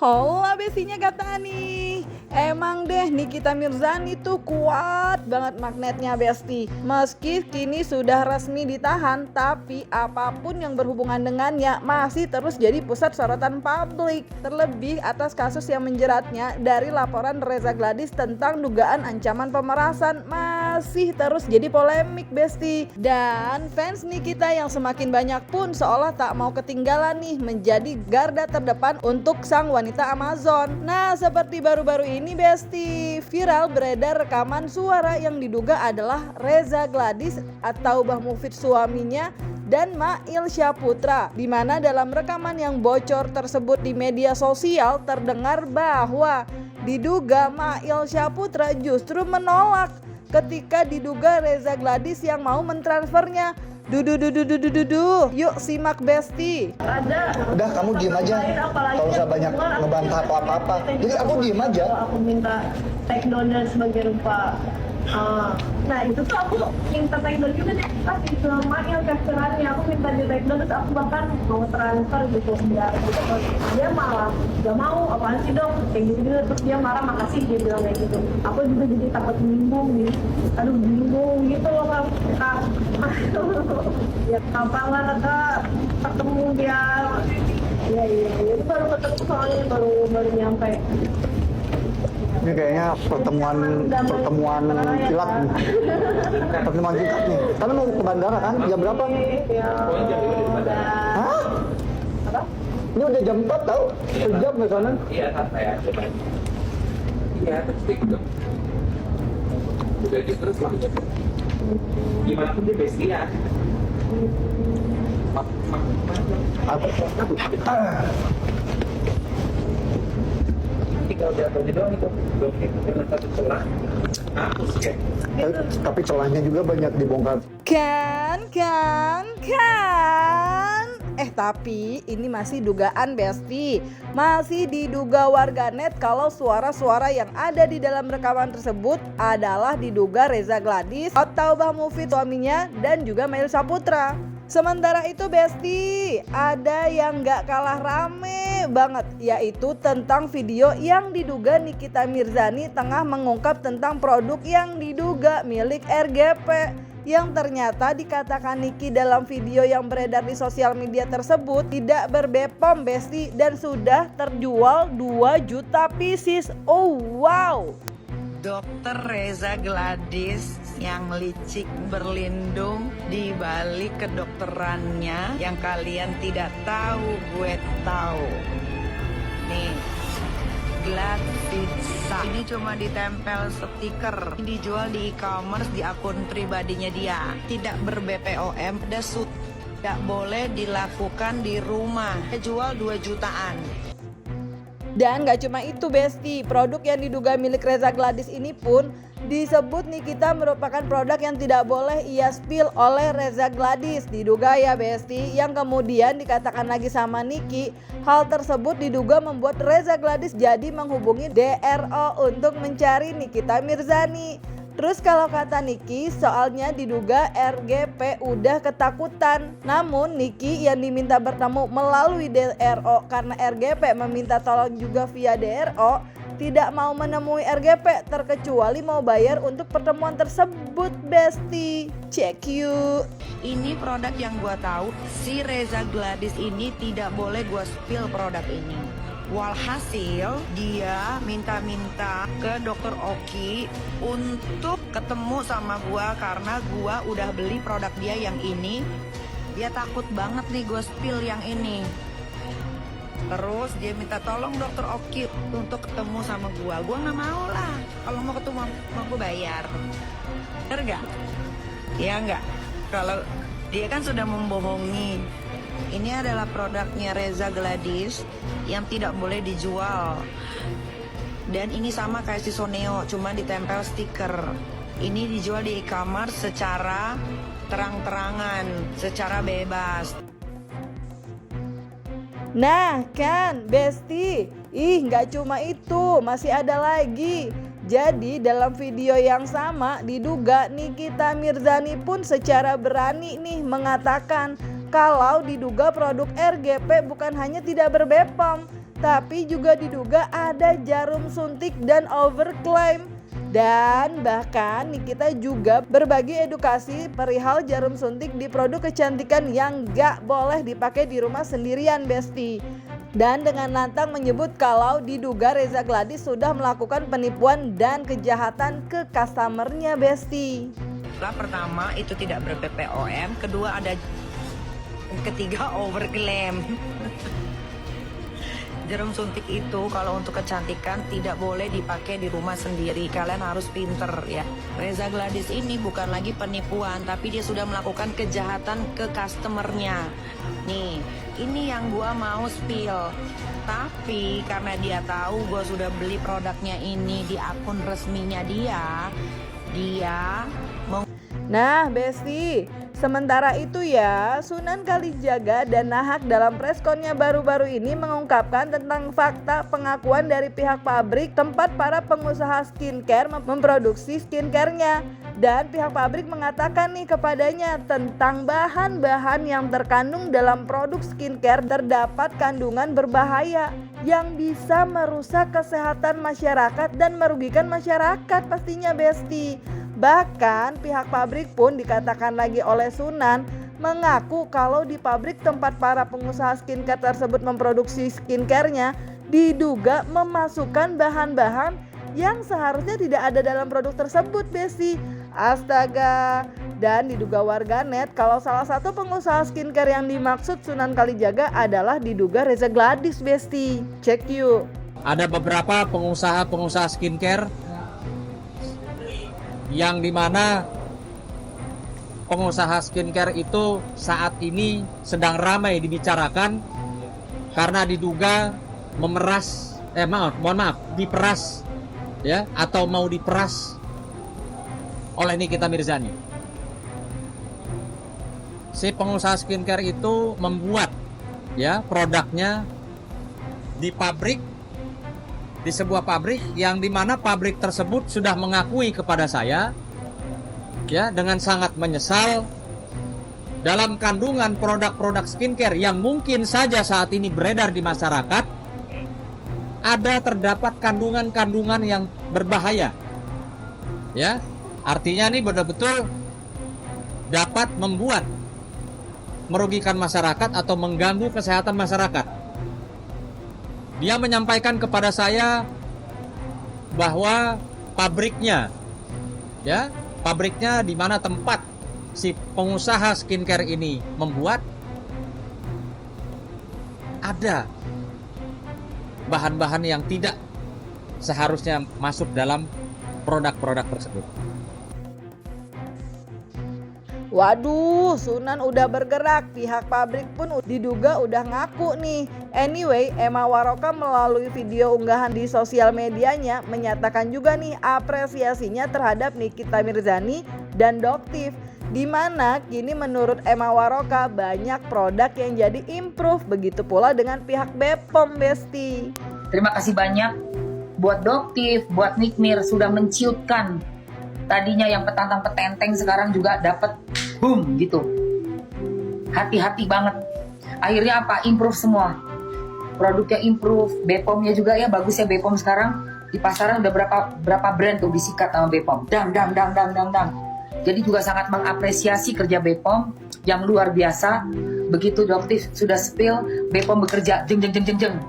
Hola besinya kata Ani. Emang deh Nikita Mirzani tuh kuat banget magnetnya Besti. Meski kini sudah resmi ditahan, tapi apapun yang berhubungan dengannya masih terus jadi pusat sorotan publik. Terlebih atas kasus yang menjeratnya dari laporan Reza Gladys tentang dugaan ancaman pemerasan masih terus jadi polemik Besti. Dan fans Nikita yang semakin banyak pun seolah tak mau ketinggalan nih menjadi garda terdepan untuk sang wanita Amazon. Nah, seperti baru-baru ini Besti, viral beredar rekaman suara yang diduga adalah Reza Gladys atau Bah Mufid suaminya dan Mail Syahputra, di mana dalam rekaman yang bocor tersebut di media sosial terdengar bahwa diduga Mail Syahputra justru menolak ketika diduga Reza Gladys yang mau mentransfernya. Yuk simak Besti. Udah kamu diem aja, kalau usah banyak ngebantah atau apa-apa. Jadi aku diem aja. Aku minta take down dan sebagai rupa. Nah itu tuh aku minta take down juga deh, kasih ke Mail capturannya. Aku minta di take down, terus aku bahkan mau transfer gitu. Dia malah gak mau, apaan sih dong, kayak gitu. Terus dia marah, makasih, dia bilang kayak gitu. Aku juga jadi takut bingung nih. Aduh bingung gitu loh kak. Ya kapan kak ketemu dia. Ya itu baru ketemu soalnya, baru nyampe. Ini kayaknya pertemuan kilat nih. Pertemuan singkat nih. Karena mau ke bandara kan? Jam berapa? Ya udah. Hah? Apa? Ini udah jam 4 tau? Sejam ke sana. Iya, santai aja. Iya, stick dong. Udah terus lah. Gimana pun dia besti ya. Tinggal jatuh aja doang itu. Belum dengan satu celah. Hapus ya. Tapi celahnya juga banyak dibongkar. Kan. Tapi ini masih dugaan Besti. Masih diduga warganet kalau suara-suara yang ada di dalam rekaman tersebut adalah diduga Reza Gladys atau Bah Mufid suaminya dan juga Mail Syahputra. Sementara itu Besti, ada yang gak kalah rame banget, yaitu tentang video yang diduga Nikita Mirzani tengah mengungkap tentang produk yang diduga milik RGP. Yang ternyata dikatakan Niki dalam video yang beredar di sosial media tersebut tidak berbepom Besti dan sudah terjual 2 juta pieces. Oh wow. Dokter Reza Gladys yang licik berlindung di balik kedokterannya yang kalian tidak tahu, gue tahu. Nih, Gladys ini cuma ditempel stiker, dijual di e-commerce di akun pribadinya dia, tidak ber-BPOM, tidak boleh dilakukan di rumah, jual 2 jutaan. Dan gak cuma itu Besti, produk yang diduga milik Reza Gladys ini pun disebut Nikita merupakan produk yang tidak boleh ia spill oleh Reza Gladys. Diduga ya Besti, yang kemudian dikatakan lagi sama Niki, hal tersebut diduga membuat Reza Gladys jadi menghubungi DRO untuk mencari Nikita Mirzani. Terus kalau kata Niki, soalnya diduga RGP udah ketakutan. Namun Niki yang diminta bertemu melalui DRO karena RGP meminta tolong juga via DRO, tidak mau menemui RGP terkecuali mau bayar untuk pertemuan tersebut Besti. Check you. Ini produk yang gua tahu, si Reza Gladys ini tidak boleh gua spill produk ini. Walhasil dia minta-minta ke Dokter Oki untuk ketemu sama gua karena gua udah beli produk dia yang ini. Dia takut banget nih gua spill yang ini. Terus dia minta tolong Dokter Oki untuk ketemu sama gua. Gua nggak mau lah. Kalau mau ketemu mau gua bayar. Bener nggak? Ya nggak. Kalau dia kan sudah membohongi. Ini adalah produknya Reza Gladys yang tidak boleh dijual. Dan ini sama kayak si Soneo, cuma ditempel stiker. Ini dijual di e-commerce secara terang-terangan, secara bebas. Nah kan Besti, gak cuma itu, masih ada lagi. Jadi dalam video yang sama diduga Nikita Mirzani pun secara berani nih mengatakan kalau diduga produk RGP bukan hanya tidak berbepom, tapi juga diduga ada jarum suntik dan overclaim. Dan bahkan Nikita juga berbagi edukasi perihal jarum suntik di produk kecantikan yang gak boleh dipakai di rumah sendirian, Besti. Dan dengan lantang menyebut kalau diduga Reza Gladys sudah melakukan penipuan dan kejahatan ke customernya, Besti. Pertama itu tidak ber-PPOM, kedua ketiga overclaim. Jarum suntik itu kalau untuk kecantikan tidak boleh dipakai di rumah sendiri. Kalian harus pinter ya. Reza Gladys ini bukan lagi penipuan, tapi dia sudah melakukan kejahatan ke customernya. Nih, ini yang gua mau spill. Tapi karena dia tahu gua sudah beli produknya ini di akun resminya dia mau. Nah, Besti, sementara itu ya, Sunan Kalijaga dan Nahak dalam preskonnya baru-baru ini mengungkapkan tentang fakta pengakuan dari pihak pabrik tempat para pengusaha skincare memproduksi skincare-nya. Dan pihak pabrik mengatakan nih kepadanya tentang bahan-bahan yang terkandung dalam produk skincare terdapat kandungan berbahaya yang bisa merusak kesehatan masyarakat dan merugikan masyarakat pastinya, Besti. Bahkan pihak pabrik pun dikatakan lagi oleh Sunan mengaku kalau di pabrik tempat para pengusaha skincare tersebut memproduksi skincare-nya diduga memasukkan bahan-bahan yang seharusnya tidak ada dalam produk tersebut, Besti. Astaga. Dan diduga warganet kalau salah satu pengusaha skincare yang dimaksud Sunan Kalijaga adalah diduga Reza Gladys, Besti. Cek yuk. Ada beberapa pengusaha skincare yang dimana pengusaha skincare itu saat ini sedang ramai dibicarakan karena diduga diperas ya, atau mau diperas oleh Nikita Mirzani. Si pengusaha skincare itu membuat ya produknya di sebuah pabrik yang dimana pabrik tersebut sudah mengakui kepada saya ya dengan sangat menyesal dalam kandungan produk-produk skincare yang mungkin saja saat ini beredar di masyarakat terdapat kandungan-kandungan yang berbahaya ya, artinya ini betul-betul dapat merugikan masyarakat atau mengganggu kesehatan masyarakat. Dia menyampaikan kepada saya bahwa pabriknya di mana tempat si pengusaha skincare ini membuat ada bahan-bahan yang tidak seharusnya masuk dalam produk-produk tersebut. Waduh, Sunan udah bergerak, pihak pabrik pun diduga udah ngaku nih. Anyway, Emma Waroka melalui video unggahan di sosial medianya menyatakan juga nih apresiasinya terhadap Nikita Mirzani dan Doktif. Dimana kini menurut Emma Waroka banyak produk yang jadi improve, begitu pula dengan pihak Bepom, Besti. Terima kasih banyak buat Doktif, buat Nikmir sudah menciutkan. Tadinya yang petantang-petenteng sekarang juga dapat boom gitu. Hati-hati banget. Akhirnya apa? Improve semua. Produknya improve, Bepomnya juga ya bagus ya Bepom sekarang. Di pasaran udah berapa brand tuh disikat sama Bepom. Dang. Jadi juga sangat mengapresiasi kerja Bepom yang luar biasa. Begitu Doktif sudah spill, Bepom bekerja jeng.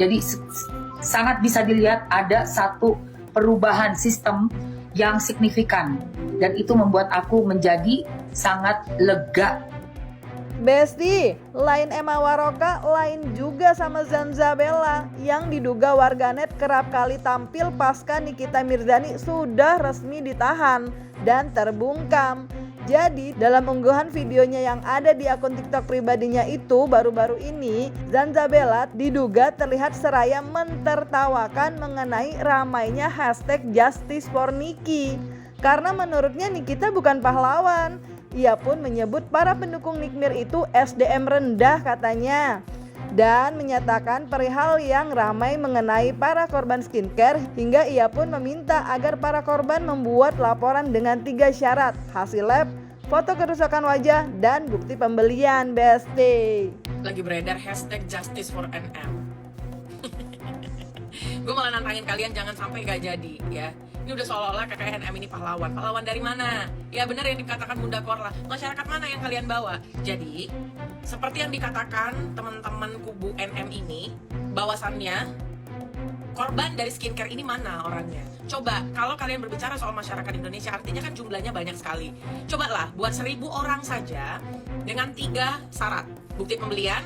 Jadi sangat bisa dilihat ada satu perubahan sistem yang signifikan dan itu membuat aku menjadi sangat lega. Besti, lain Emma Waroka, lain juga sama Zanzabella yang diduga warganet kerap kali tampil pasca Nikita Mirzani sudah resmi ditahan dan terbungkam. Jadi dalam unggahan videonya yang ada di akun TikTok pribadinya itu baru-baru ini, Zanzabella diduga terlihat seraya mentertawakan mengenai ramainya hashtag Justice for Nikki. Karena menurutnya Nikita bukan pahlawan. Ia pun menyebut para pendukung Nikmir itu SDM rendah katanya. Dan menyatakan perihal yang ramai mengenai para korban skincare hingga ia pun meminta agar para korban membuat laporan dengan 3 syarat: hasil lab, foto kerusakan wajah, dan bukti pembelian, Besti. Lagi beredar hashtag Justice for NM. Gue malah nantangin kalian jangan sampai gak jadi ya. Ini udah seolah-olah KKNM ini pahlawan. Pahlawan dari mana? Ya benar yang dikatakan Bunda Korla. Masyarakat mana yang kalian bawa? Jadi seperti yang dikatakan teman-teman kubu NM ini, bahwasannya korban dari skincare ini mana orangnya? Coba, kalau kalian berbicara soal masyarakat Indonesia, artinya kan jumlahnya banyak sekali. Cobalah, buat 1000 orang saja dengan 3 syarat. Bukti pembelian,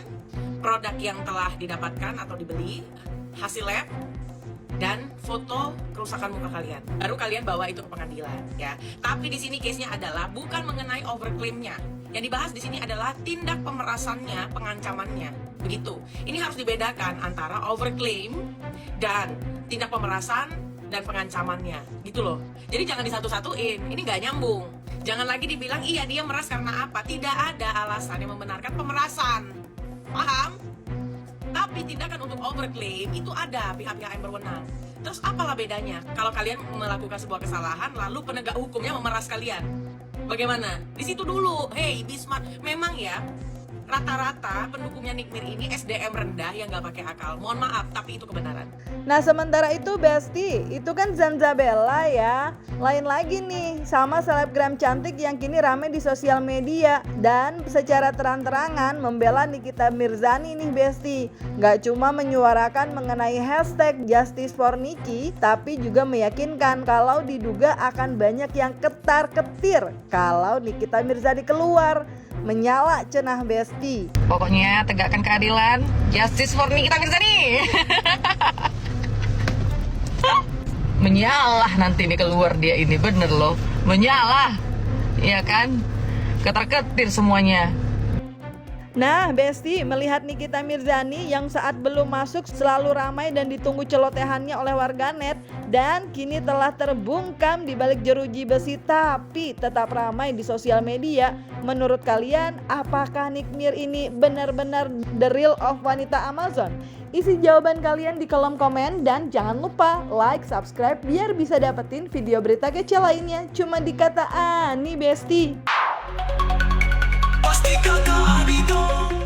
produk yang telah didapatkan atau dibeli, hasil lab, dan foto kerusakan muka kalian. Baru kalian bawa itu ke pengadilan, ya. Tapi di sini case-nya adalah bukan mengenai overclaim-nya. Yang dibahas di sini adalah tindak pemerasannya, pengancamannya. Begitu. Ini harus dibedakan antara overclaim dan tindak pemerasan dan pengancamannya. Gitu loh. Jadi jangan disatu-satuin. Ini nggak nyambung. Jangan lagi dibilang, iya dia meras karena apa. Tidak ada alasan yang membenarkan pemerasan. Paham? Tapi tindakan untuk overclaim itu ada pihak-pihak yang berwenang. Terus apalah bedanya kalau kalian melakukan sebuah kesalahan lalu penegak hukumnya memeras kalian? Bagaimana? Di situ dulu. Hey, Bismart, memang ya rata-rata pendukungnya Nikmir ini SDM rendah yang nggak pakai akal. Mohon maaf, tapi itu kebenaran. Nah sementara itu Besti, itu kan Zanzabella ya. Lain lagi nih sama selebgram cantik yang kini rame di sosial media dan secara terang-terangan membela Nikita Mirzani nih Besti. Gak cuma menyuarakan mengenai hashtag Justice for Niki, tapi juga meyakinkan kalau diduga akan banyak yang ketar-ketir kalau Nikita Mirzani keluar. Menyala cenah Besti. Pokoknya tegakkan keadilan, Justice for Nikita Mirzani. Menyalah nanti nih keluar dia ini, bener loh. Menyalah, ya kan? Ketar-ketir semuanya. Nah Besti, melihat Nikita Mirzani yang saat belum masuk selalu ramai dan ditunggu celotehannya oleh warganet, dan kini telah terbungkam di balik jeruji besi tapi tetap ramai di sosial media. Menurut kalian, apakah Nikmir ini benar-benar the real of wanita Amazon? Isi jawaban kalian di kolom komen dan jangan lupa like, subscribe biar bisa dapetin video berita kece lainnya cuma di Kata Ani Besti. Pasti kakak Abidong.